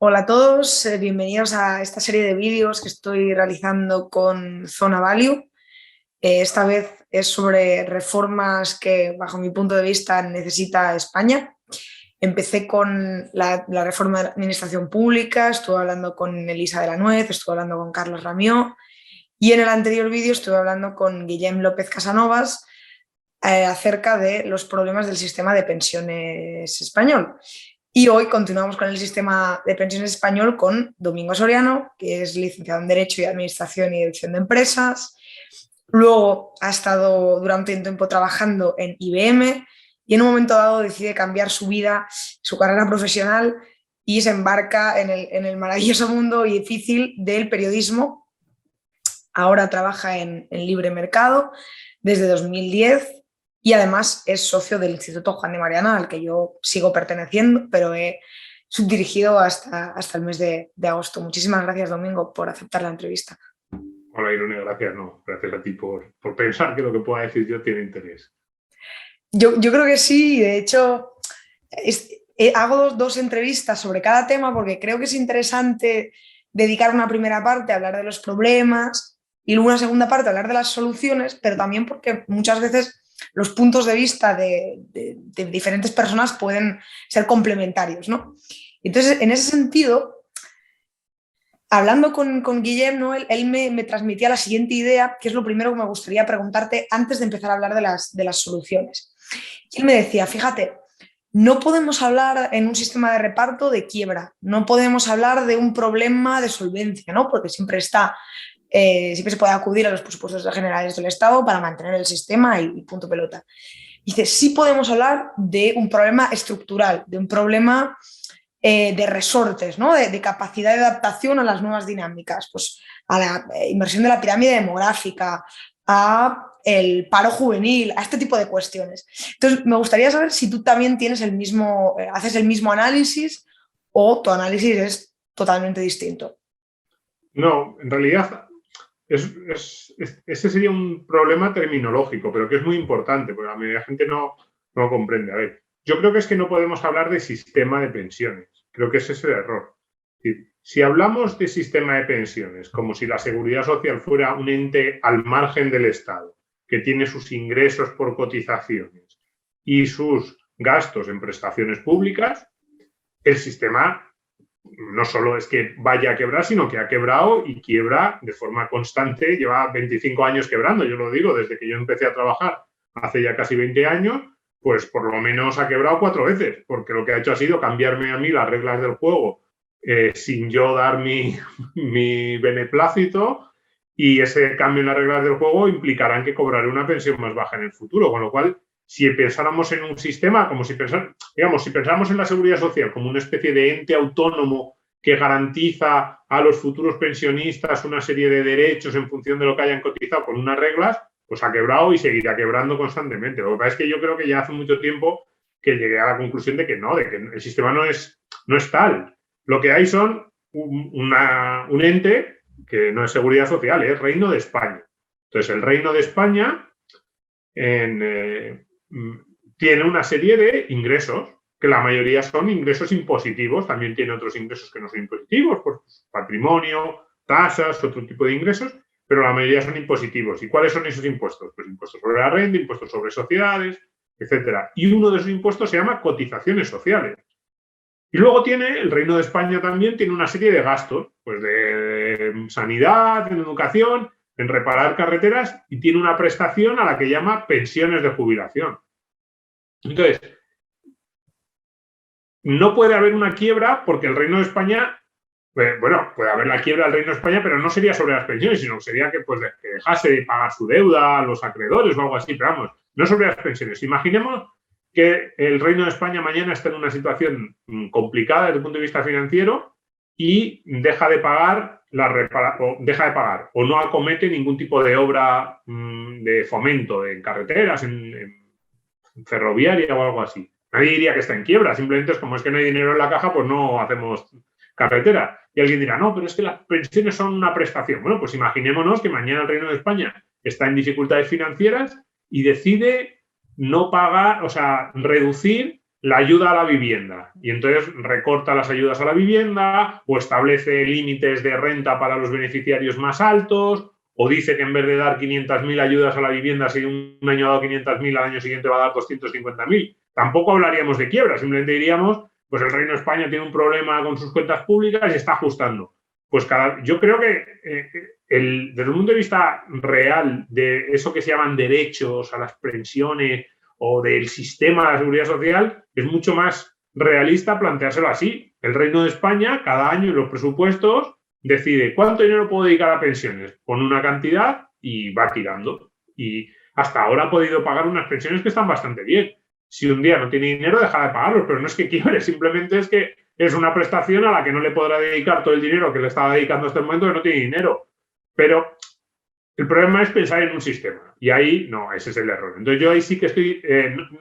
Hola a todos, bienvenidos a esta serie de vídeos que estoy realizando con Zona Value. Esta vez es sobre reformas que, bajo mi punto de vista, necesita España. Empecé con la reforma de la administración pública, estuve hablando con Elisa de la Nuez, estuve hablando con Carlos Ramió y en el anterior vídeo estuve hablando con Guillem López Casanovas acerca de los problemas del sistema de pensiones español. Y hoy continuamos con el sistema de pensiones español con Domingo Soriano, que es licenciado en Derecho y Administración y Dirección de Empresas. Luego ha estado durante un tiempo trabajando en IBM y en un momento dado decide cambiar su vida, su carrera profesional y se embarca en el maravilloso mundo y difícil del periodismo. Ahora trabaja en Libre Mercado desde 2010 y además es socio del Instituto Juan de Mariana, al que yo sigo perteneciendo, pero he subdirigido hasta el mes de agosto. Muchísimas gracias, Domingo, por aceptar la entrevista. Hola, Irene, gracias. No, gracias a ti por pensar que lo que pueda decir yo tiene interés. Yo creo que sí, de hecho, hago dos entrevistas sobre cada tema porque creo que es interesante dedicar una primera parte a hablar de los problemas y luego una segunda parte a hablar de las soluciones, pero también porque muchas veces los puntos de vista de diferentes personas pueden ser complementarios, ¿no? Entonces, en ese sentido, hablando con Guillem, ¿no? él me transmitía la siguiente idea, que es lo primero que me gustaría preguntarte antes de empezar a hablar de las soluciones. Y él me decía, fíjate, no podemos hablar en un sistema de reparto de quiebra, no podemos hablar de un problema de solvencia, ¿no? Porque siempre se puede acudir a los presupuestos generales del Estado para mantener el sistema y punto pelota. Dice, sí podemos hablar de un problema estructural, de un problema de resortes, ¿no? de capacidad de adaptación a las nuevas dinámicas, pues a la inversión de la pirámide demográfica, a el paro juvenil, a este tipo de cuestiones. Entonces, me gustaría saber si tú también tienes haces el mismo análisis o tu análisis es totalmente distinto. No, en realidad ese sería un problema terminológico, pero que es muy importante, porque la mayoría de la gente no lo comprende. A ver, yo creo que es que no podemos hablar de sistema de pensiones. Creo que ese es el error. Si hablamos de sistema de pensiones como si la seguridad social fuera un ente al margen del Estado, que tiene sus ingresos por cotizaciones y sus gastos en prestaciones públicas, el sistema no solo es que vaya a quebrar, sino que ha quebrado y quiebra de forma constante. Lleva 25 años quebrando, yo lo digo, desde que yo empecé a trabajar hace ya casi 20 años, pues por lo menos ha quebrado 4 veces, porque lo que ha hecho ha sido cambiarme a mí las reglas del juego sin yo dar mi beneplácito, y ese cambio en las reglas del juego implicará que cobraré una pensión más baja en el futuro, con lo cual, si pensáramos en un sistema, si pensáramos en la seguridad social como una especie de ente autónomo que garantiza a los futuros pensionistas una serie de derechos en función de lo que hayan cotizado con unas reglas, pues ha quebrado y seguirá quebrando constantemente. Lo que pasa es que yo creo que ya hace mucho tiempo que llegué a la conclusión de que el sistema no es tal. Lo que hay son un ente que no es seguridad social, es Reino de España. Entonces, el Reino de España tiene una serie de ingresos, que la mayoría son ingresos impositivos, también tiene otros ingresos que no son impositivos, pues patrimonio, tasas, otro tipo de ingresos, pero la mayoría son impositivos. ¿Y cuáles son esos impuestos? Pues impuestos sobre la renta, impuestos sobre sociedades, etcétera. Y uno de esos impuestos se llama cotizaciones sociales. Y luego el Reino de España también tiene una serie de gastos, pues de sanidad, en educación, en reparar carreteras, y tiene una prestación a la que llama pensiones de jubilación. Entonces, no puede haber una quiebra porque el Reino de España, puede haber la quiebra del Reino de España, pero no sería sobre las pensiones, sino que sería que dejase de pagar su deuda a los acreedores o algo así, pero vamos, no sobre las pensiones. Imaginemos que el Reino de España mañana está en una situación complicada desde el punto de vista financiero y deja de pagar o no acomete ningún tipo de obra de fomento en carreteras, en ferroviaria o algo así. Nadie diría que está en quiebra, simplemente es como es que no hay dinero en la caja, pues no hacemos carretera. Y alguien dirá, no, pero es que las pensiones son una prestación. Bueno, pues imaginémonos que mañana el Reino de España está en dificultades financieras y decide no pagar, reducir la ayuda a la vivienda y entonces recorta las ayudas a la vivienda o establece límites de renta para los beneficiarios más altos o dice que en vez de dar 500.000 ayudas a la vivienda, si un año ha dado 500.000, al año siguiente va a dar 250.000. Tampoco hablaríamos de quiebra, simplemente diríamos, pues el Reino de España tiene un problema con sus cuentas públicas y está ajustando. Pues yo creo que desde un punto de vista real de eso que se llaman derechos a las pensiones o del sistema de la seguridad social, es mucho más realista planteárselo así. El Reino de España, cada año en los presupuestos, decide cuánto dinero puedo dedicar a pensiones, pone una cantidad y va tirando. Y hasta ahora ha podido pagar unas pensiones que están bastante bien. Si un día no tiene dinero, dejará de pagarlos, pero no es que quiebre, simplemente es que es una prestación a la que no le podrá dedicar todo el dinero que le estaba dedicando hasta el momento, que no tiene dinero. Pero el problema es pensar en un sistema. Y ahí, no, ese es el error. Entonces yo ahí sí que estoy,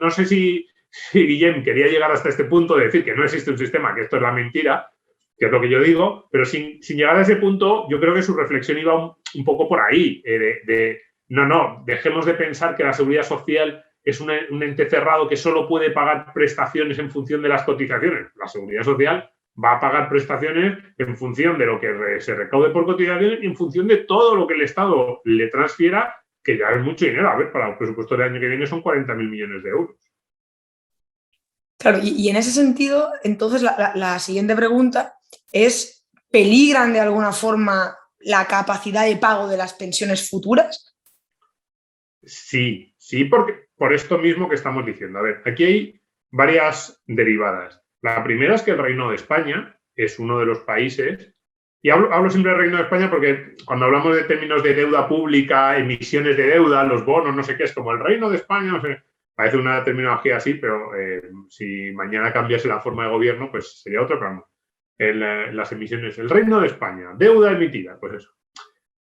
no sé si Guillem quería llegar hasta este punto de decir que no existe un sistema, que esto es la mentira, que es lo que yo digo, pero sin llegar a ese punto, yo creo que su reflexión iba un poco por ahí, no, dejemos de pensar que la seguridad social es un ente cerrado que solo puede pagar prestaciones en función de las cotizaciones. La seguridad social va a pagar prestaciones en función de lo que se recaude por cotizaciones y en función de todo lo que el Estado le transfiera, que ya es mucho dinero. A ver, para el presupuesto del año que viene son 40.000 millones de euros. Claro, y en ese sentido, entonces la siguiente pregunta es, ¿peligran de alguna forma la capacidad de pago de las pensiones futuras? Sí, porque por esto mismo que estamos diciendo. A ver, aquí hay varias derivadas. La primera es que el Reino de España es uno de los países, y hablo siempre del Reino de España porque cuando hablamos de términos de deuda pública, emisiones de deuda, los bonos, no sé qué, es como el Reino de España, no sé, parece una terminología así, pero si mañana cambiase la forma de gobierno, pues sería otro programa. Las emisiones, el Reino de España, deuda emitida, pues eso.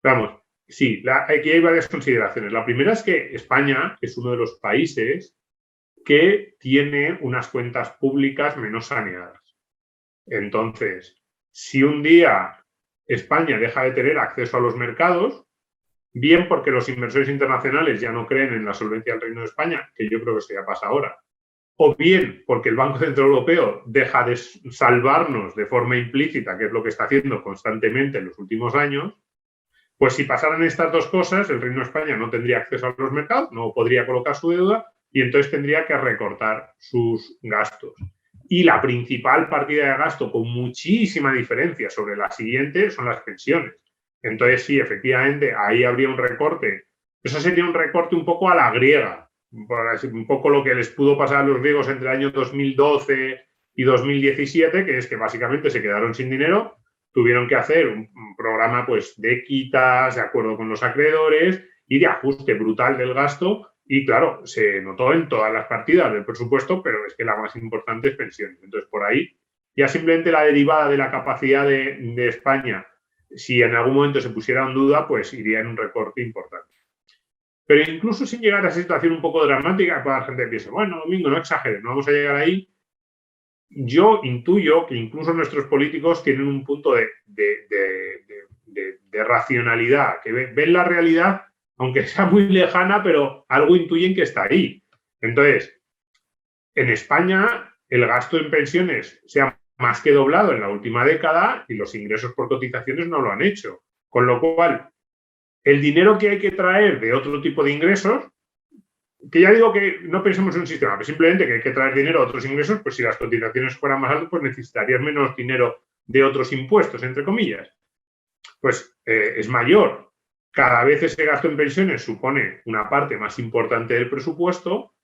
Vamos. Sí, aquí hay varias consideraciones. La primera es que España es uno de los países que tiene unas cuentas públicas menos saneadas. Entonces, si un día España deja de tener acceso a los mercados, bien porque los inversores internacionales ya no creen en la solvencia del Reino de España, que yo creo que esto ya pasa ahora, o bien porque el Banco Central Europeo deja de salvarnos de forma implícita, que es lo que está haciendo constantemente en los últimos años, pues si pasaran estas dos cosas, el Reino de España no tendría acceso a los mercados, no podría colocar su deuda y entonces tendría que recortar sus gastos. Y la principal partida de gasto, con muchísima diferencia sobre la siguiente, son las pensiones. Entonces, sí, efectivamente, ahí habría un recorte. Eso sería un recorte un poco a la griega, un poco lo que les pudo pasar a los griegos entre el año 2012 y 2017, que es que básicamente se quedaron sin dinero, tuvieron que hacer un programa pues, de quitas, de acuerdo con los acreedores y de ajuste brutal del gasto. Y claro, se notó en todas las partidas del presupuesto, pero es que la más importante es pensiones. Entonces, por ahí, ya simplemente la derivada de la capacidad de España, si en algún momento se pusiera en duda, pues iría en un recorte importante. Pero incluso sin llegar a esa situación un poco dramática, para la gente que piensa, bueno, Domingo, no exageres, no vamos a llegar ahí. Yo intuyo que incluso nuestros políticos tienen un punto de racionalidad, que ven la realidad, aunque sea muy lejana, pero algo intuyen que está ahí. Entonces, en España, el gasto en pensiones se ha más que doblado en la última década y los ingresos por cotizaciones no lo han hecho. Con lo cual, el dinero que hay que traer de otro tipo de ingresos, que ya digo que no pensemos en un sistema, pero simplemente que hay que traer dinero a otros ingresos, pues si las cotizaciones fueran más altas, pues necesitarías menos dinero de otros impuestos, entre comillas. Pues es mayor. Cada vez ese gasto en pensiones supone una parte más importante del presupuesto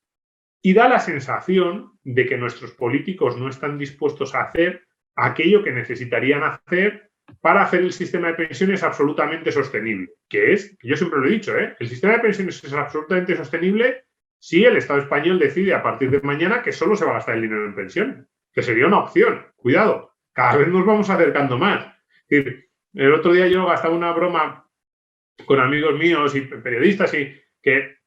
y da la sensación de que nuestros políticos no están dispuestos a hacer aquello que necesitarían hacer para hacer el sistema de pensiones absolutamente sostenible, que es, yo siempre lo he dicho, el sistema de pensiones es absolutamente sostenible si el Estado español decide a partir de mañana que solo se va a gastar el dinero en pensiones, que sería una opción. Cuidado, cada vez nos vamos acercando más. Es decir, el otro día yo gastaba una broma con amigos míos y periodistas y que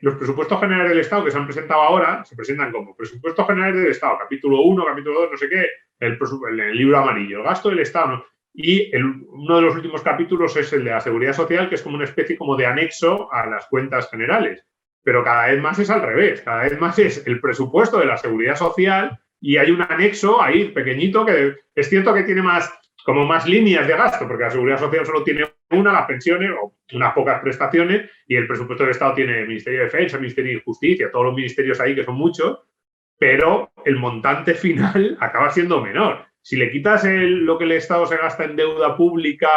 los presupuestos generales del Estado que se han presentado ahora se presentan como presupuestos generales del Estado, capítulo 1, capítulo 2, no sé qué, el libro amarillo, el gasto del Estado, ¿no? Y uno de los últimos capítulos es el de la seguridad social, que es como una especie como de anexo a las cuentas generales. pero cada vez más es al revés, cada vez más es el presupuesto de la seguridad social y hay un anexo ahí pequeñito que es cierto que tiene como más líneas de gasto, porque la seguridad social solo tiene las pensiones o unas pocas prestaciones, y el presupuesto del Estado tiene el Ministerio de Defensa, el Ministerio de Justicia, todos los ministerios ahí, que son muchos, pero el montante final acaba siendo menor. Si le quitas lo que el Estado se gasta en deuda pública,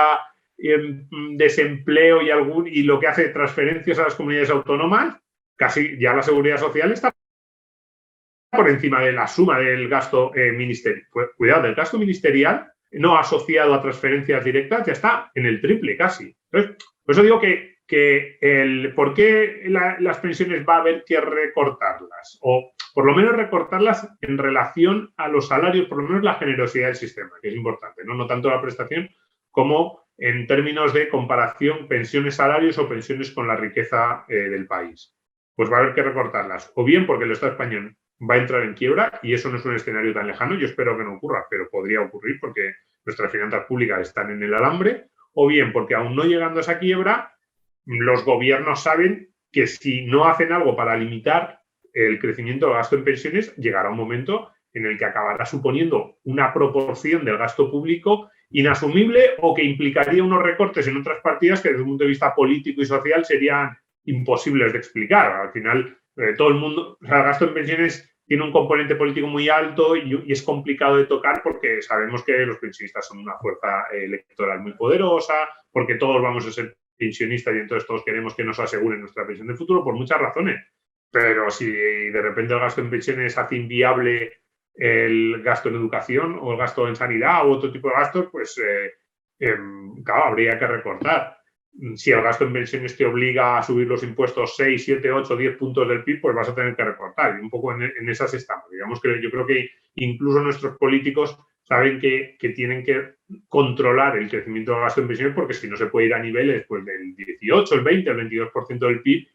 en desempleo y lo que hace transferencias a las comunidades autónomas, casi ya la seguridad social está por encima de la suma del gasto ministerial. Pues, cuidado, del gasto ministerial no asociado a transferencias directas ya está en el triple casi. Entonces, por eso digo ¿por qué las pensiones va a haber que recortarlas? O por lo menos recortarlas en relación a los salarios, por lo menos la generosidad del sistema, que es importante, no tanto la prestación como en términos de comparación pensiones-salarios o pensiones con la riqueza del país. Pues va a haber que recortarlas, o bien porque el Estado español va a entrar en quiebra, y eso no es un escenario tan lejano, yo espero que no ocurra, pero podría ocurrir porque nuestras finanzas públicas están en el alambre, o bien porque aún no llegando a esa quiebra, los gobiernos saben que si no hacen algo para limitar el crecimiento del gasto en pensiones, llegará un momento en el que acabará suponiendo una proporción del gasto público inasumible o que implicaría unos recortes en otras partidas que desde un punto de vista político y social serían imposibles de explicar. Al final, todo el mundo, o sea, el gasto en pensiones tiene un componente político muy alto y es complicado de tocar porque sabemos que los pensionistas son una fuerza electoral muy poderosa, porque todos vamos a ser pensionistas y entonces todos queremos que nos aseguren nuestra pensión de futuro por muchas razones. Pero si de repente el gasto en pensiones hace inviable el gasto en educación o el gasto en sanidad u otro tipo de gastos, pues claro, habría que recortar. Si el gasto en pensiones te obliga a subir los impuestos 6, 7, 8, 10 puntos del PIB, pues vas a tener que recortar. Y un poco en esas estamos. Digamos que yo creo que incluso nuestros políticos saben que tienen que controlar el crecimiento del gasto en pensiones porque si no se puede ir a niveles pues, del 18, el 20, el 22% del PIB,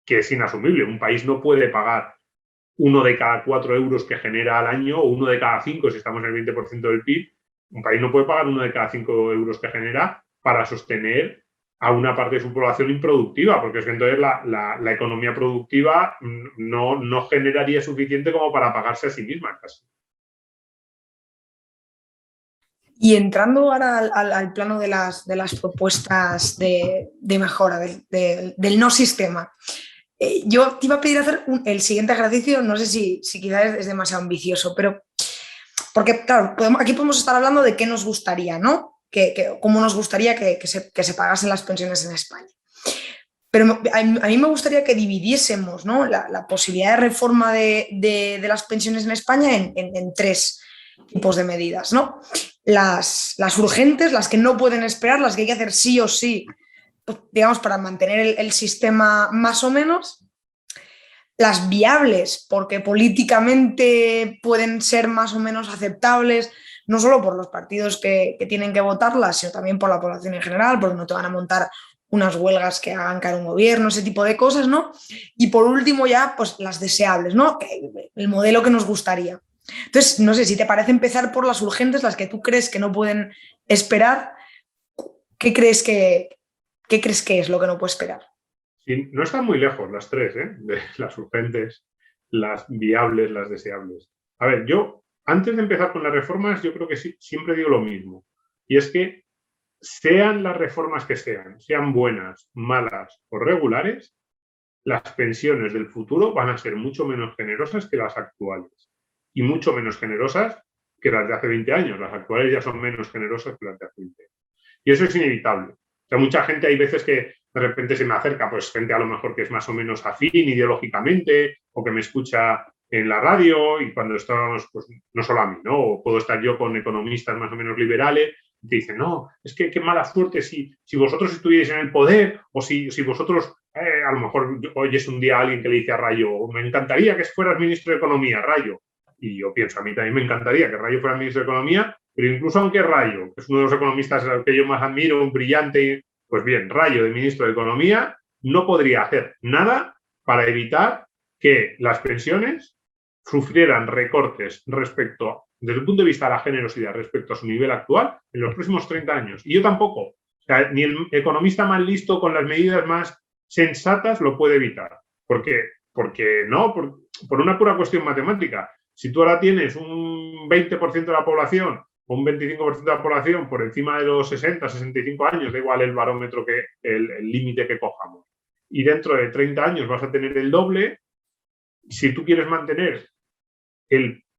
que es inasumible. Un país no puede pagar 1 de cada 4 euros que genera al año o 1 de cada 5 si estamos en el 20% del PIB. Un país no puede pagar 1 de cada 5 euros que genera para sostener a una parte de su población improductiva, porque es que entonces la economía productiva no generaría suficiente como para pagarse a sí misma casi. Y entrando ahora al plano de las propuestas de mejora del no sistema, yo te iba a pedir hacer el siguiente ejercicio, no sé si quizás es demasiado ambicioso, pero porque claro, aquí podemos estar hablando de qué nos gustaría, ¿no? Cómo nos gustaría que se pagasen las pensiones en España. Pero a mí me gustaría que dividiésemos, ¿no? la posibilidad de reforma de las pensiones en España en 3 tipos de medidas, ¿no? Las urgentes, las que no pueden esperar, las que hay que hacer sí o sí, pues, digamos, para mantener el sistema más o menos. Las viables, porque políticamente pueden ser más o menos aceptables, no solo por los partidos que tienen que votarlas, sino también por la población en general, porque no te van a montar unas huelgas que hagan caer un gobierno, ese tipo de cosas, ¿no? Y por último ya, pues las deseables, ¿no? El modelo que nos gustaría. Entonces, no sé, si te parece empezar por las urgentes, las que tú crees que no pueden esperar, ¿qué crees que es lo que no puede esperar? Sí, no están muy lejos las 3, de las urgentes, las viables, las deseables. A ver, yo, antes de empezar con las reformas, yo creo que siempre digo lo mismo. Y es que sean las reformas que sean buenas, malas o regulares, las pensiones del futuro van a ser mucho menos generosas que las actuales. Y mucho menos generosas que las de hace 20 años. Las actuales ya son menos generosas que las de hace 20 años. Y eso es inevitable. O sea, mucha gente, hay veces que de repente se me acerca, pues gente a lo mejor que es más o menos afín ideológicamente o que me escucha en la radio y cuando estábamos, pues no solo a mí, ¿no? O puedo estar yo con economistas más o menos liberales y te dicen, no, es que qué mala suerte si vosotros estuvierais en el poder o si vosotros, a lo mejor oyes un día a alguien que le dice a Rayo, me encantaría que fueras ministro de Economía, Rayo. Y yo pienso, a mí también me encantaría que Rayo fuera ministro de Economía, pero incluso aunque Rayo, que es uno de los economistas que yo más admiro, un brillante, pues bien, Rayo de ministro de Economía, no podría hacer nada para evitar que las pensiones sufrieran recortes desde el punto de vista de la generosidad respecto a su nivel actual en los próximos 30 años. Y yo tampoco. O sea, ni el economista más listo con las medidas más sensatas lo puede evitar. Porque no, por una pura cuestión matemática. Si tú ahora tienes un 20% de la población o un 25% de la población por encima de los 60, 65 años, da igual el barómetro, el límite que cojamos, y dentro de 30 años vas a tener el doble, si tú quieres mantener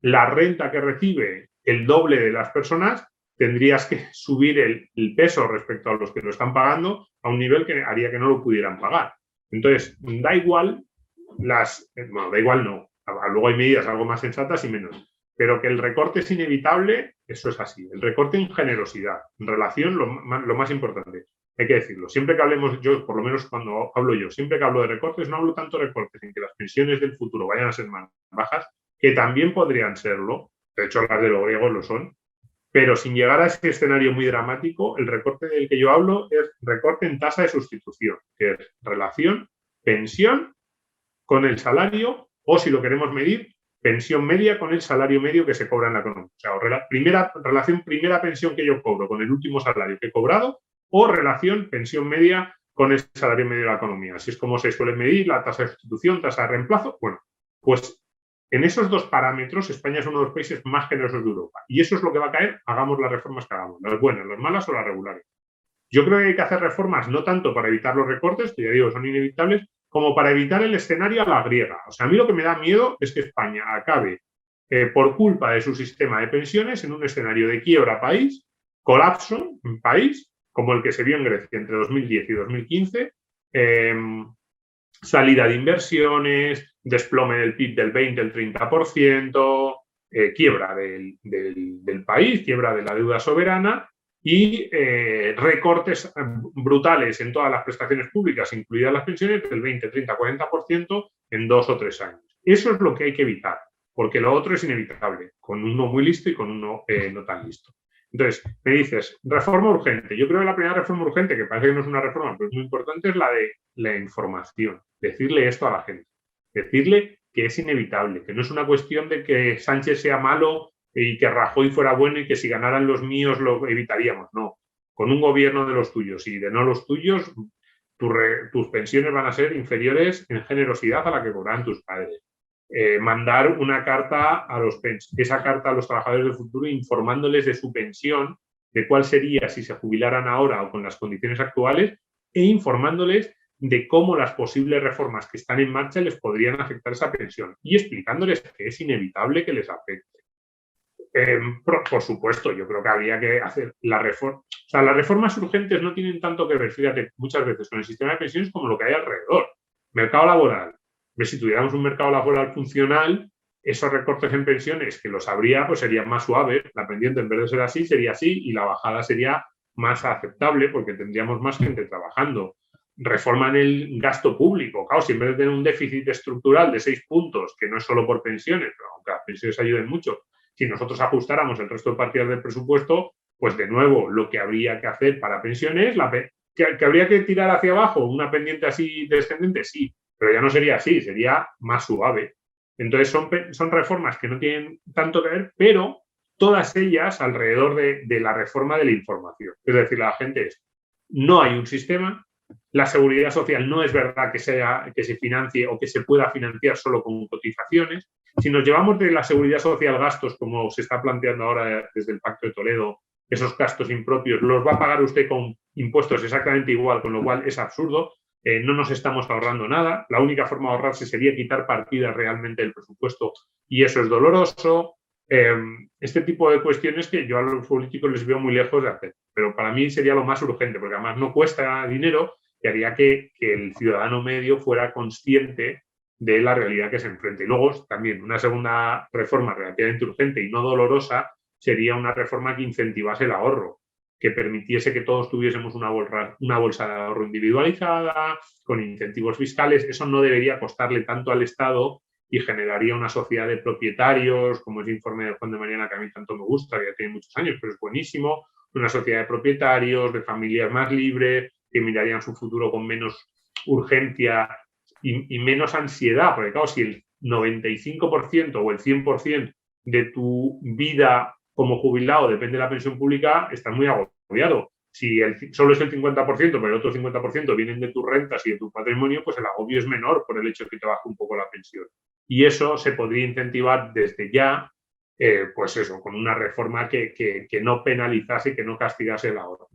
la renta que recibe el doble de las personas, tendrías que subir el peso respecto a los que lo están pagando a un nivel que haría que no lo pudieran pagar. Entonces, da igual da igual no, luego hay medidas algo más sensatas y menos, pero que el recorte es inevitable, eso es así. El recorte en generosidad, en relación, lo más importante, hay que decirlo. Siempre que hablemos, yo, por lo menos cuando hablo yo, siempre que hablo de recortes, no hablo tanto de recortes en que las pensiones del futuro vayan a ser más bajas, que también podrían serlo, de hecho las de los griegos lo son, pero sin llegar a ese escenario muy dramático, el recorte del que yo hablo es recorte en tasa de sustitución, que es relación pensión con el salario, o si lo queremos medir, pensión media con el salario medio que se cobra en la economía. O sea, relación primera pensión que yo cobro con el último salario que he cobrado, o relación pensión media con el salario medio de la economía. Así es como se suele medir la tasa de sustitución, tasa de reemplazo. Bueno, pues en esos dos parámetros España es uno de los países más generosos de Europa. Y eso es lo que va a caer, hagamos las reformas que hagamos, las buenas, las malas o las regulares. Yo creo que hay que hacer reformas no tanto para evitar los recortes, que ya digo, son inevitables, como para evitar el escenario a la griega. O sea, a mí lo que me da miedo es que España acabe, por culpa de su sistema de pensiones, en un escenario de quiebra país, colapso en país, como el que se vio en Grecia entre 2010 y 2015, salida de inversiones, desplome del PIB del 20, el 30%, quiebra del país, quiebra de la deuda soberana, y recortes brutales en todas las prestaciones públicas, incluidas las pensiones, del 20, 30, 40% en 2 o 3 años. Eso es lo que hay que evitar, porque lo otro es inevitable, con uno muy listo y con uno no tan listo. Entonces, me dices, reforma urgente. Yo creo que la primera reforma urgente, que parece que no es una reforma, pero es muy importante, es la de la información. Decirle esto a la gente. Decirle que es inevitable, que no es una cuestión de que Sánchez sea malo y que Rajoy fuera bueno y que si ganaran los míos lo evitaríamos. No, con un gobierno de los tuyos y de no los tuyos, tus pensiones van a ser inferiores en generosidad a la que cobraban tus padres. Mandar una carta esa carta a los trabajadores del futuro informándoles de su pensión, de cuál sería si se jubilaran ahora o con las condiciones actuales, e informándoles de cómo las posibles reformas que están en marcha les podrían afectar esa pensión y explicándoles que es inevitable que les afecte. Por supuesto, yo creo que habría que hacer la reforma. O sea, las reformas urgentes no tienen tanto que ver, fíjate, muchas veces con el sistema de pensiones como lo que hay alrededor. Mercado laboral. Si tuviéramos un mercado laboral funcional, esos recortes en pensiones que los habría, pues serían más suaves. La pendiente, en vez de ser así, sería así y la bajada sería más aceptable porque tendríamos más gente trabajando. Reforma en el gasto público. Claro, si en vez de tener un déficit estructural de 6 puntos, que no es solo por pensiones, pero aunque las pensiones ayuden mucho, si nosotros ajustáramos el resto de partidas del presupuesto, pues de nuevo lo que habría que hacer para pensiones, que habría que tirar hacia abajo una pendiente así descendente, sí, pero ya no sería así, sería más suave. Entonces son reformas que no tienen tanto que ver, pero todas ellas alrededor de la reforma de la información. Es decir, la gente no hay un sistema, la seguridad social no es verdad que se financie o que se pueda financiar solo con cotizaciones. Si nos llevamos de la seguridad social gastos, como se está planteando ahora desde el Pacto de Toledo, esos gastos impropios los va a pagar usted con impuestos exactamente igual, con lo cual es absurdo. No nos estamos ahorrando nada. La única forma de ahorrarse sería quitar partidas realmente del presupuesto y eso es doloroso. Este tipo de cuestiones que yo a los políticos les veo muy lejos de hacer, pero para mí sería lo más urgente, porque además no cuesta dinero y haría que el ciudadano medio fuera consciente de la realidad que se enfrenta. Y luego también una segunda reforma relativamente urgente y no dolorosa sería una reforma que incentivase el ahorro, que permitiese que todos tuviésemos una bolsa de ahorro individualizada, con incentivos fiscales. Eso no debería costarle tanto al Estado y generaría una sociedad de propietarios, como ese informe de Juan de Mariana que a mí tanto me gusta, que ya tiene muchos años, pero es buenísimo, una sociedad de propietarios, de familias más libres, que mirarían su futuro con menos urgencia y menos ansiedad, porque claro, si el 95% o el 100% de tu vida como jubilado depende de la pensión pública, estás muy agobiado. solo es el 50%, pero el otro 50% vienen de tus rentas y de tu patrimonio, pues el agobio es menor por el hecho de que te baje un poco la pensión. Y eso se podría incentivar desde ya, pues eso, con una reforma que no penalizase y que no castigase el ahorro.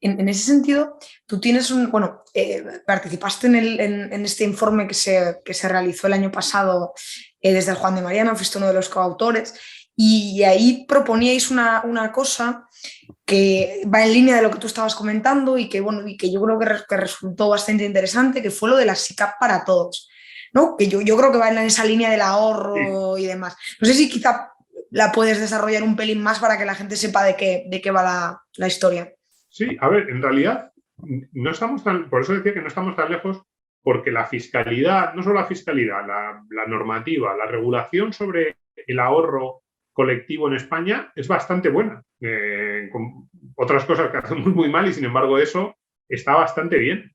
En ese sentido, tú tienes participaste en este informe que se realizó el año pasado desde el Juan de Mariana, fuiste uno de los coautores, y ahí proponíais una cosa que va en línea de lo que tú estabas comentando y que yo creo que resultó bastante interesante, que fue lo de la SICAV para todos, ¿no? Que yo creo que va en esa línea del ahorro y demás. No sé si quizá la puedes desarrollar un pelín más para que la gente sepa de qué va la historia. Sí, a ver, en realidad no estamos por eso decía que no estamos tan lejos, porque la fiscalidad, no solo la fiscalidad, la normativa, la regulación sobre el ahorro colectivo en España es bastante buena. Con otras cosas que hacemos muy mal y sin embargo eso está bastante bien.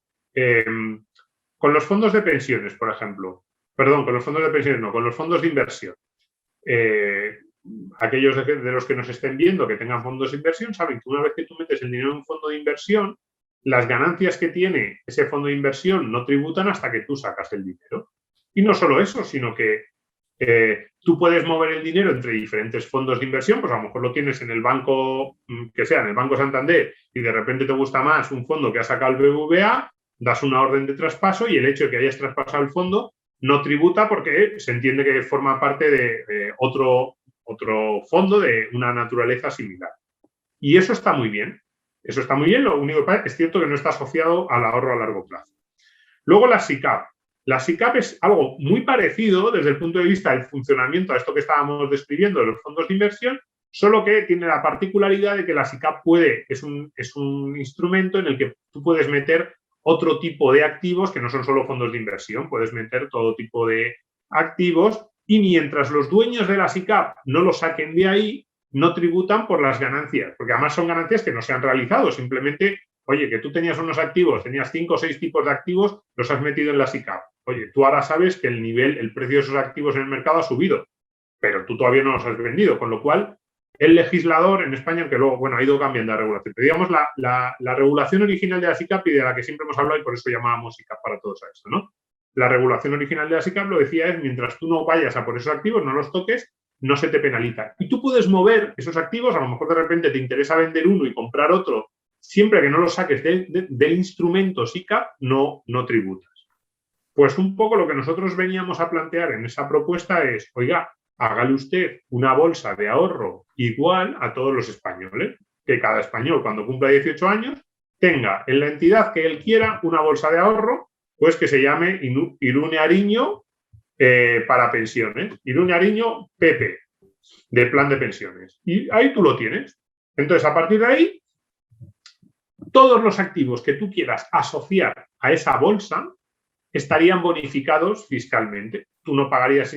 Con los fondos de pensiones, por ejemplo, perdón, con los fondos de pensiones no, con los fondos de inversión. Aquellos de los que nos estén viendo que tengan fondos de inversión saben que una vez que tú metes el dinero en un fondo de inversión, las ganancias que tiene ese fondo de inversión no tributan hasta que tú sacas el dinero. Y no solo eso, sino que tú puedes mover el dinero entre diferentes fondos de inversión, pues a lo mejor lo tienes en el banco, que sea, en el Banco Santander, y de repente te gusta más un fondo que ha sacado el BBVA, das una orden de traspaso y el hecho de que hayas traspasado el fondo no tributa porque se entiende que forma parte de otro fondo de una naturaleza similar. Y eso está muy bien. Eso está muy bien, lo único que es cierto que no está asociado al ahorro a largo plazo. Luego la SICAV. La SICAV es algo muy parecido desde el punto de vista del funcionamiento a esto que estábamos describiendo de los fondos de inversión, solo que tiene la particularidad de que la SICAV es un instrumento en el que tú puedes meter otro tipo de activos que no son solo fondos de inversión, puedes meter todo tipo de activos y mientras los dueños de la SICAV no lo saquen de ahí, no tributan por las ganancias, porque además son ganancias que no se han realizado, simplemente, oye, que tú tenías unos activos, tenías 5 o 6 tipos de activos, los has metido en la SICAV. Oye, tú ahora sabes que el precio de esos activos en el mercado ha subido, pero tú todavía no los has vendido, con lo cual el legislador en España, que luego, ha ido cambiando la regulación, pero digamos la regulación original de la SICAV y de la que siempre hemos hablado y por eso llamábamos SICAV para todos a esto, ¿no? La regulación original de la SICAV lo decía es, mientras tú no vayas a por esos activos, no los toques, no se te penaliza. Y tú puedes mover esos activos, a lo mejor de repente te interesa vender uno y comprar otro, siempre que no lo saques del instrumento SICAV, no tributas. Pues un poco lo que nosotros veníamos a plantear en esa propuesta es, oiga, hágale usted una bolsa de ahorro igual a todos los españoles, que cada español cuando cumpla 18 años tenga en la entidad que él quiera una bolsa de ahorro, pues que se llame Irune Ariño para pensiones, Irune Ariño PP, de plan de pensiones. Y ahí tú lo tienes. Entonces, a partir de ahí, todos los activos que tú quieras asociar a esa bolsa estarían bonificados fiscalmente. Tú no pagarías,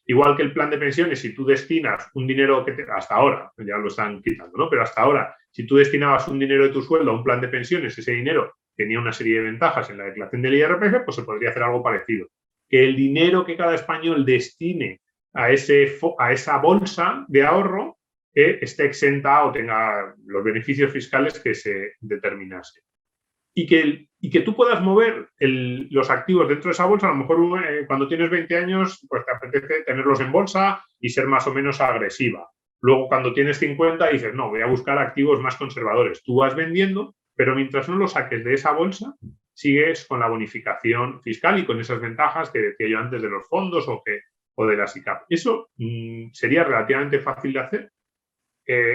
igual que el plan de pensiones, si tú destinas un dinero que hasta ahora, ya lo están quitando, ¿no? Pero hasta ahora, si tú destinabas un dinero de tu sueldo a un plan de pensiones, ese dinero tenía una serie de ventajas en la declaración del IRPF, pues se podría hacer algo parecido. Que el dinero que cada español destine a esa bolsa de ahorro esté exenta o tenga los beneficios fiscales que se determinase. Y que tú puedas mover los activos dentro de esa bolsa, a lo mejor cuando tienes 20 años, pues te apetece tenerlos en bolsa y ser más o menos agresiva. Luego, cuando tienes 50, dices, no, voy a buscar activos más conservadores. Tú vas vendiendo, pero mientras no lo saques de esa bolsa, sigues con la bonificación fiscal y con esas ventajas que decía yo antes de los fondos o de la SICAV. Eso sería relativamente fácil de hacer.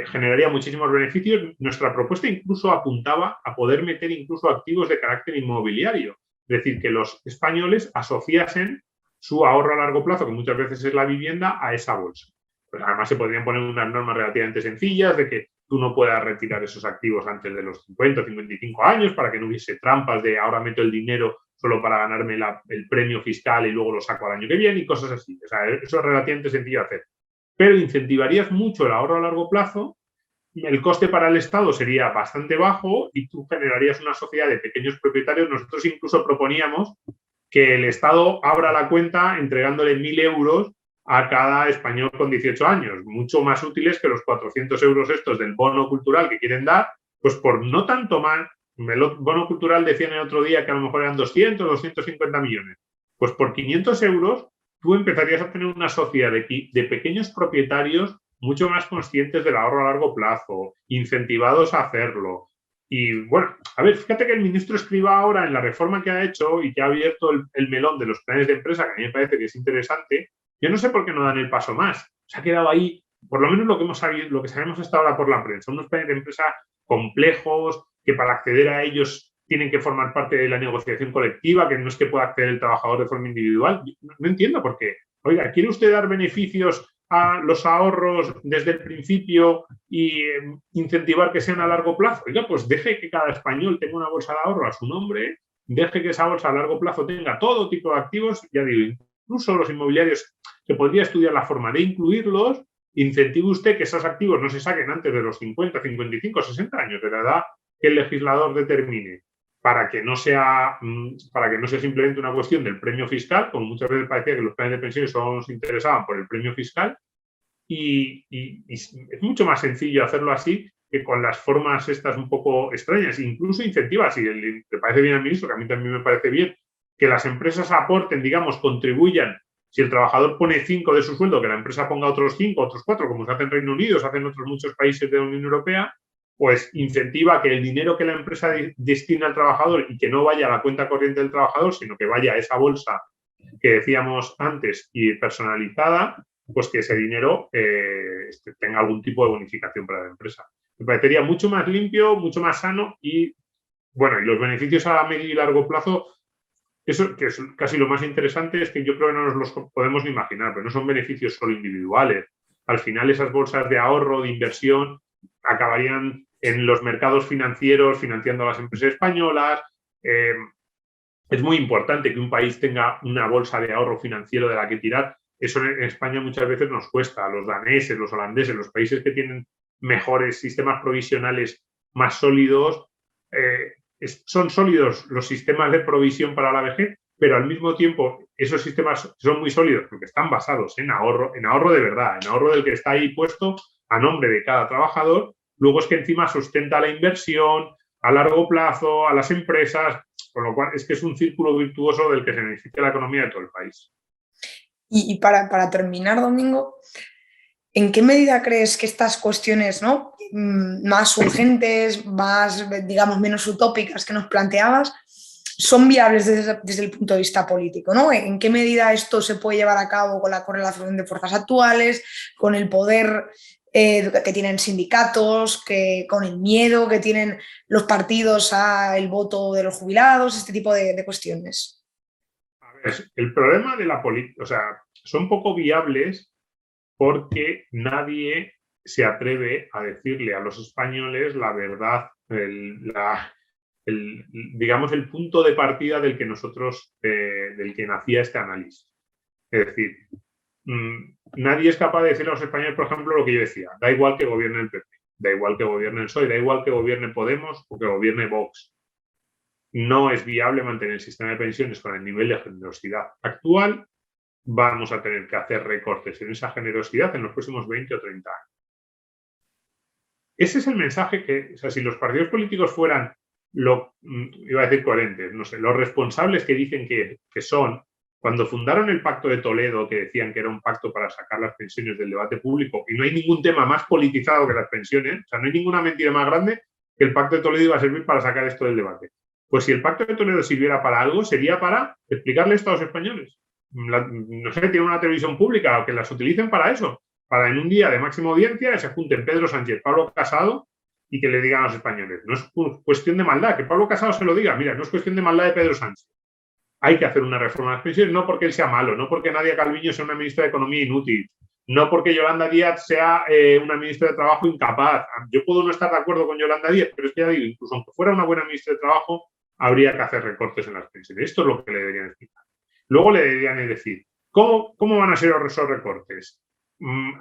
Generaría muchísimos beneficios. Nuestra propuesta incluso apuntaba a poder meter incluso activos de carácter inmobiliario. Es decir, que los españoles asociasen su ahorro a largo plazo, que muchas veces es la vivienda, a esa bolsa. Pues además se podrían poner unas normas relativamente sencillas de que tú no puedas retirar esos activos antes de los 50 o 55 años para que no hubiese trampas de ahora meto el dinero solo para ganarme el premio fiscal y luego lo saco al año que viene y cosas así. O sea, eso es relativamente sencillo de hacer. Pero incentivarías mucho el ahorro a largo plazo, el coste para el Estado sería bastante bajo y tú generarías una sociedad de pequeños propietarios. Nosotros incluso proponíamos que el Estado abra la cuenta entregándole 1.000 euros a cada español con 18 años, mucho más útiles que los 400 euros estos del bono cultural que quieren dar, pues por no tanto más, el bono cultural decían el otro día que a lo mejor eran 200, 250 millones, pues por 500 euros tú empezarías a tener una sociedad de pequeños propietarios mucho más conscientes del ahorro a largo plazo, incentivados a hacerlo. Y bueno, a ver, fíjate que el ministro Escrivá ahora en la reforma que ha hecho y que ha abierto el melón de los planes de empresa, que a mí me parece que es interesante, yo no sé por qué no dan el paso más. Se ha quedado ahí, por lo menos lo que hemos sabido, lo que sabemos hasta ahora por la prensa, unos planes de empresa complejos, que para acceder a ellos tienen que formar parte de la negociación colectiva, que no es que pueda acceder el trabajador de forma individual. No entiendo por qué. Oiga, ¿quiere usted dar beneficios a los ahorros desde el principio y incentivar que sean a largo plazo? Oiga, pues deje que cada español tenga una bolsa de ahorro a su nombre, deje que esa bolsa a largo plazo tenga todo tipo de activos, ya digo, incluso los inmobiliarios, se podría estudiar la forma de incluirlos, incentive usted que esos activos no se saquen antes de los 50, 55, 60 años de la edad que el legislador determine, para que no sea simplemente una cuestión del premio fiscal, como muchas veces parecía que los planes de pensiones solo nos interesaban por el premio fiscal, y es mucho más sencillo hacerlo así que con las formas estas un poco extrañas, incluso incentivas, y le parece bien al ministro, que a mí también me parece bien, que las empresas aporten, digamos, contribuyan. Si el trabajador pone 5 de su sueldo, que la empresa ponga otros 5, otros 4, como se hace en Reino Unido, se hace en otros muchos países de la Unión Europea, pues incentiva que el dinero que la empresa destina al trabajador y que no vaya a la cuenta corriente del trabajador, sino que vaya a esa bolsa que decíamos antes y personalizada, pues que ese dinero tenga algún tipo de bonificación para la empresa. Me parecería mucho más limpio, mucho más sano y, bueno, y los beneficios a medio y largo plazo, eso que es casi lo más interesante, es que yo creo que no nos los podemos ni imaginar, pero no son beneficios solo individuales. Al final esas bolsas de ahorro, de inversión, acabarían en los mercados financieros financiando a las empresas españolas. Es muy importante que un país tenga una bolsa de ahorro financiero de la que tirar. Eso en España muchas veces nos cuesta. A los daneses, los holandeses, los países que tienen mejores sistemas provisionales más sólidos, son sólidos los sistemas de provisión para la vejez, pero al mismo tiempo esos sistemas son muy sólidos porque están basados en ahorro de verdad, en ahorro del que está ahí puesto a nombre de cada trabajador. Luego es que encima sustenta la inversión a largo plazo, a las empresas, con lo cual es que es un círculo virtuoso del que se beneficia la economía de todo el país. Y para terminar, Domingo, ¿en qué medida crees que estas cuestiones, ¿no?, más urgentes, más, digamos, menos utópicas que nos planteabas, son viables desde el punto de vista político, ¿no? ¿En qué medida esto se puede llevar a cabo con la correlación de fuerzas actuales, con el poder que tienen sindicatos, con el miedo que tienen los partidos al voto de los jubilados, este tipo de cuestiones? A ver, el problema de la política, o sea, son poco viables porque nadie se atreve a decirle a los españoles la verdad, digamos, el punto de partida del que nacía este análisis. Es decir, nadie es capaz de decirle a los españoles, por ejemplo, lo que yo decía: da igual que gobierne el PP, da igual que gobierne el PSOE, da igual que gobierne Podemos o que gobierne Vox. No es viable mantener el sistema de pensiones con el nivel de generosidad actual. Vamos a tener que hacer recortes en esa generosidad en los próximos 20 o 30 años. Ese es el mensaje que, o sea, si los partidos políticos fueran, iba a decir coherentes, no sé, los responsables que dicen que son, cuando fundaron el Pacto de Toledo, que decían que era un pacto para sacar las pensiones del debate público, y no hay ningún tema más politizado que las pensiones, o sea, no hay ninguna mentira más grande que el Pacto de Toledo iba a servir para sacar esto del debate. Pues si el Pacto de Toledo sirviera para algo, sería para explicarle esto a los españoles. No sé, tienen una televisión pública o que las utilicen para eso, para en un día de máxima audiencia que se junten Pedro Sánchez, Pablo Casado y que le digan a los españoles. No es cuestión de maldad, que Pablo Casado se lo diga. Mira, no es cuestión de maldad de Pedro Sánchez. Hay que hacer una reforma de las pensiones, no porque él sea malo, no porque Nadia Calviño sea una ministra de Economía inútil, no porque Yolanda Díaz sea una ministra de Trabajo incapaz. Yo puedo no estar de acuerdo con Yolanda Díaz, pero es que ya digo, incluso aunque fuera una buena ministra de Trabajo, habría que hacer recortes en las pensiones. Esto es lo que le deberían explicar. Luego le deberían decir, ¿cómo van a ser esos recortes?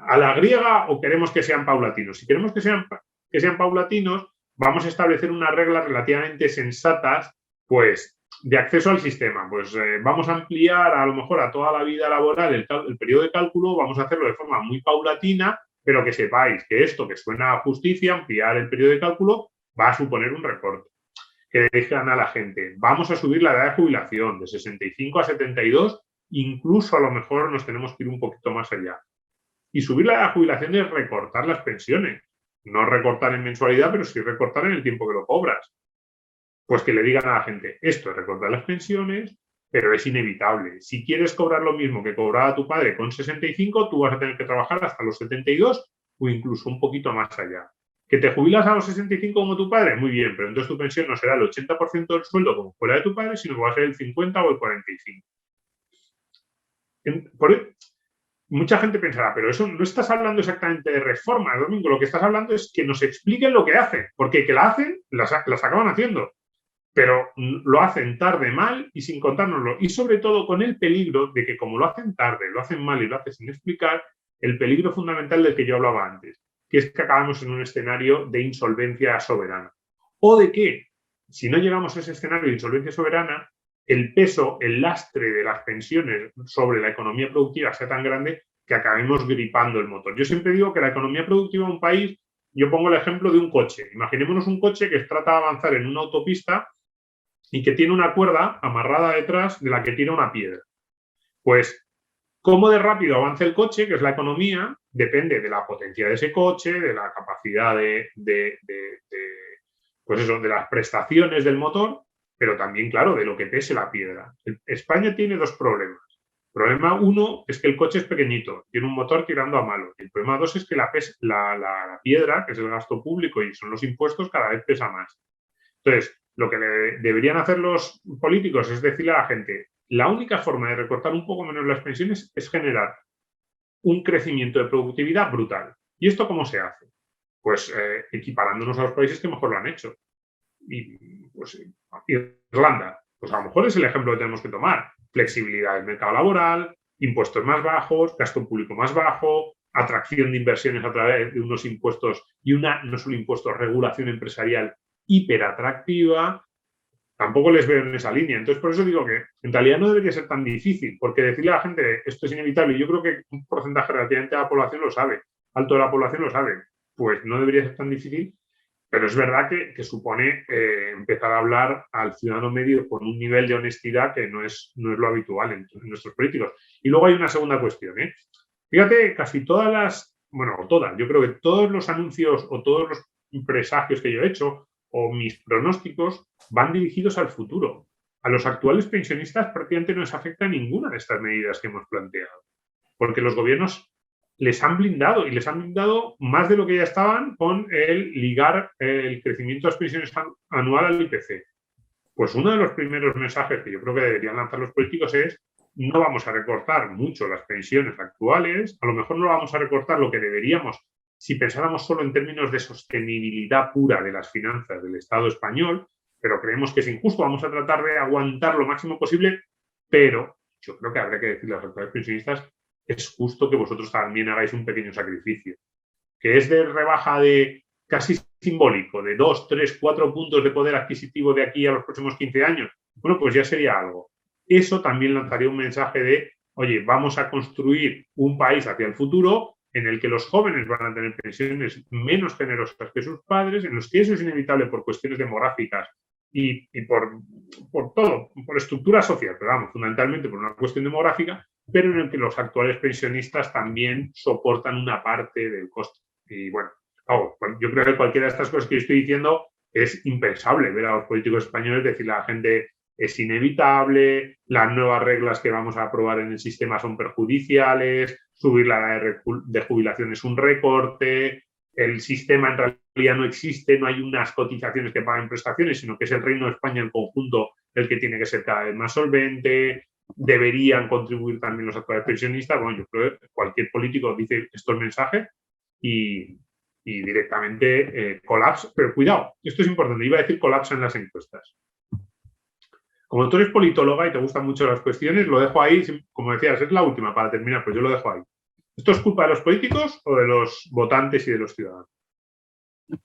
¿A la griega o queremos que sean paulatinos? Si queremos que sean paulatinos, vamos a establecer unas reglas relativamente sensatas, pues, de acceso al sistema. Pues vamos a ampliar a lo mejor a toda la vida laboral el periodo de cálculo, vamos a hacerlo de forma muy paulatina, pero que sepáis que esto, que suena a justicia, ampliar el periodo de cálculo, va a suponer un recorte. Que digan a la gente, vamos a subir la edad de jubilación de 65 a 72, incluso a lo mejor nos tenemos que ir un poquito más allá. Y subir la edad de jubilación es recortar las pensiones. No recortar en mensualidad, pero sí recortar en el tiempo que lo cobras. Pues que le digan a la gente, esto es recortar las pensiones, pero es inevitable. Si quieres cobrar lo mismo que cobraba tu padre con 65, tú vas a tener que trabajar hasta los 72 o incluso un poquito más allá. ¿Que te jubilas a los 65 como tu padre? Muy bien, pero entonces tu pensión no será el 80% del sueldo como fuera de tu padre, sino que va a ser el 50 o el 45. Mucha gente pensará, pero eso no estás hablando exactamente de reforma, Domingo. Lo que estás hablando es que nos expliquen lo que hacen, porque que la hacen, las acaban haciendo. Pero lo hacen tarde, mal y sin contárnoslo. Y sobre todo con el peligro de que como lo hacen tarde, lo hacen mal y lo hacen sin explicar, el peligro fundamental del que yo hablaba antes, que es que acabamos en un escenario de insolvencia soberana. O de que, si no llegamos a ese escenario de insolvencia soberana, el peso, el lastre de las pensiones sobre la economía productiva sea tan grande que acabemos gripando el motor. Yo siempre digo que la economía productiva de un país, yo pongo el ejemplo de un coche. Imaginémonos un coche que trata de avanzar en una autopista y que tiene una cuerda amarrada detrás de la que tira una piedra. Pues, cómo de rápido avance el coche, que es la economía, depende de la potencia de ese coche, de la capacidad pues eso, de las prestaciones del motor, pero también, claro, de lo que pese la piedra. España tiene dos problemas. Problema uno es que el coche es pequeñito, tiene un motor tirando a malo. Y el problema dos es que la piedra, que es el gasto público y son los impuestos, cada vez pesa más. Entonces, lo que deberían hacer los políticos es decirle a la gente, la única forma de recortar un poco menos las pensiones es generar un crecimiento de productividad brutal. ¿Y esto cómo se hace? Pues equiparándonos a los países que mejor lo han hecho. Y pues Irlanda, pues a lo mejor es el ejemplo que tenemos que tomar. Flexibilidad del mercado laboral, impuestos más bajos, gasto público más bajo, atracción de inversiones a través de unos impuestos y no solo impuestos, regulación empresarial hiperatractiva. Tampoco les veo en esa línea. Entonces, por eso digo que en realidad no debería ser tan difícil, porque decirle a la gente esto es inevitable, y yo creo que un porcentaje relativamente de la población lo sabe, alto de la población lo sabe, pues no debería ser tan difícil, pero es verdad que supone empezar a hablar al ciudadano medio con un nivel de honestidad que no es lo habitual en nuestros políticos. Y luego hay una segunda cuestión. Fíjate, casi todas yo creo que todos los anuncios o todos los presagios que yo he hecho o mis pronósticos van dirigidos al futuro. A los actuales pensionistas prácticamente no les afecta ninguna de estas medidas que hemos planteado, porque los gobiernos les han blindado y les han blindado más de lo que ya estaban con el ligar el crecimiento de las pensiones anual al IPC. Pues uno de los primeros mensajes que yo creo que deberían lanzar los políticos es no vamos a recortar mucho las pensiones actuales, a lo mejor no vamos a recortar lo que deberíamos si pensáramos solo en términos de sostenibilidad pura de las finanzas del Estado español, pero creemos que es injusto, vamos a tratar de aguantar lo máximo posible, pero yo creo que habría que decirle a los actuales pensionistas es justo que vosotros también hagáis un pequeño sacrificio, que es de rebaja de casi simbólico, de 2, 3, 4 puntos de poder adquisitivo de aquí a los próximos 15 años, bueno, pues ya sería algo. Eso también lanzaría un mensaje de, oye, vamos a construir un país hacia el futuro en el que los jóvenes van a tener pensiones menos generosas que sus padres, en los que eso es inevitable por cuestiones demográficas y por todo, por estructura social, pero vamos, fundamentalmente por una cuestión demográfica, pero en el que los actuales pensionistas también soportan una parte del coste. Y bueno, yo creo que cualquiera de estas cosas que estoy diciendo es impensable ver a los políticos españoles decirle a la gente es inevitable, las nuevas reglas que vamos a aprobar en el sistema son perjudiciales, subir la edad de jubilación es un recorte, el sistema en realidad no existe, no hay unas cotizaciones que paguen prestaciones, sino que es el Reino de España en conjunto el que tiene que ser cada vez más solvente, deberían contribuir también los actuales pensionistas. Bueno, yo creo que cualquier político dice estos mensajes y directamente colapsa. Pero cuidado, esto es importante, iba a decir colapsa en las encuestas. Como tú eres politóloga y te gustan mucho las cuestiones, lo dejo ahí, como decías, es la última para terminar, pues yo lo dejo ahí. ¿Esto es culpa de los políticos o de los votantes y de los ciudadanos?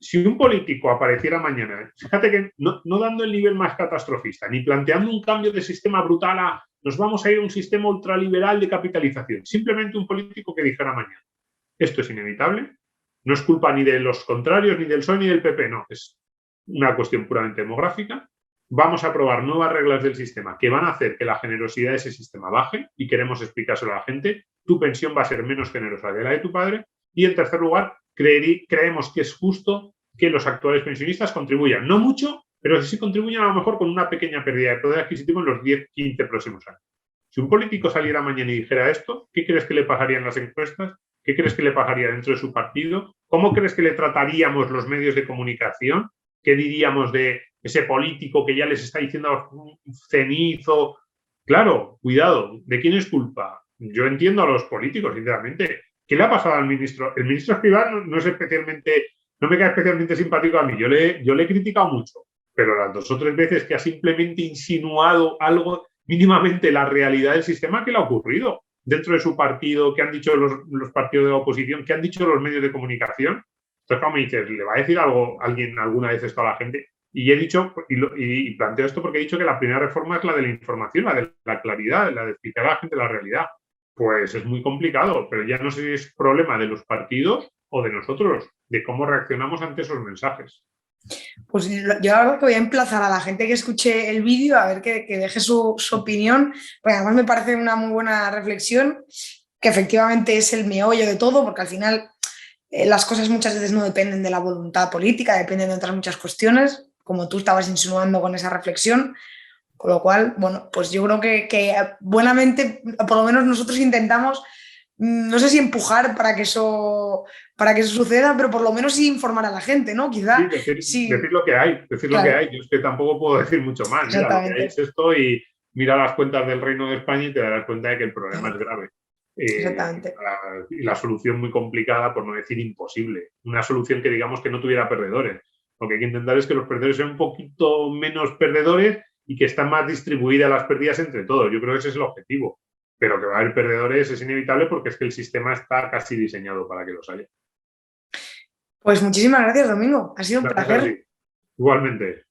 Si un político apareciera mañana, fíjate que no dando el nivel más catastrofista, ni planteando un cambio de sistema brutal a nos vamos a ir a un sistema ultraliberal de capitalización, simplemente un político que dijera mañana, esto es inevitable, no es culpa ni de los contrarios, ni del PSOE, ni del PP, no, es una cuestión puramente demográfica. Vamos a aprobar nuevas reglas del sistema que van a hacer que la generosidad de ese sistema baje y queremos explicárselo a la gente. Tu pensión va a ser menos generosa que la de tu padre. Y en tercer lugar, creemos que es justo que los actuales pensionistas contribuyan, no mucho, pero sí contribuyan a lo mejor con una pequeña pérdida de poder adquisitivo en los 10, 15 próximos años. Si un político saliera mañana y dijera esto, ¿qué crees que le pasaría en las encuestas? ¿Qué crees que le pasaría dentro de su partido? ¿Cómo crees que le trataríamos los medios de comunicación? ¿Qué diríamos de ese político que ya les está diciendo cenizo? Claro, cuidado, ¿de quién es culpa? Yo entiendo a los políticos, sinceramente. ¿Qué le ha pasado al ministro? El ministro Escrivá no es especialmente, no me cae especialmente simpático a mí. Yo le he criticado mucho, pero las 2 o 3 veces que ha simplemente insinuado algo, mínimamente la realidad del sistema, ¿qué le ha ocurrido? Dentro de su partido, ¿qué han dicho los partidos de la oposición? ¿Qué han dicho los medios de comunicación? Entonces, como me dices, ¿le va a decir algo alguien alguna vez esto a la gente? Y he dicho, y planteo esto porque he dicho que la primera reforma es la de la información, la de la claridad, la de explicar a la gente la realidad. Pues es muy complicado, pero ya no sé si es problema de los partidos o de nosotros, de cómo reaccionamos ante esos mensajes. Pues yo la verdad que voy a emplazar a la gente que escuche el vídeo a ver que deje su opinión, porque además me parece una muy buena reflexión, que efectivamente es el meollo de todo, porque al final las cosas muchas veces no dependen de la voluntad política, dependen de otras muchas cuestiones, como tú estabas insinuando con esa reflexión. Con lo cual, bueno, pues yo creo que buenamente, por lo menos nosotros intentamos, no sé si empujar para que eso suceda, pero por lo menos sí informar a la gente, ¿no? Quizá. Sí, decir lo que hay, claro. Lo que hay. Yo es que tampoco puedo decir mucho más. Mira, lo que hay es esto y mira las cuentas del Reino de España y te darás cuenta de que el problema es grave. Exactamente. Y la solución muy complicada, por no decir imposible. Una solución que digamos que no tuviera perdedores. Lo que hay que intentar es que los perdedores sean un poquito menos perdedores y que están más distribuidas las pérdidas entre todos. Yo creo que ese es el objetivo. Pero que va a haber perdedores es inevitable porque es que el sistema está casi diseñado para que los haya. Pues muchísimas gracias, Domingo. Ha sido un placer. Sí. Igualmente.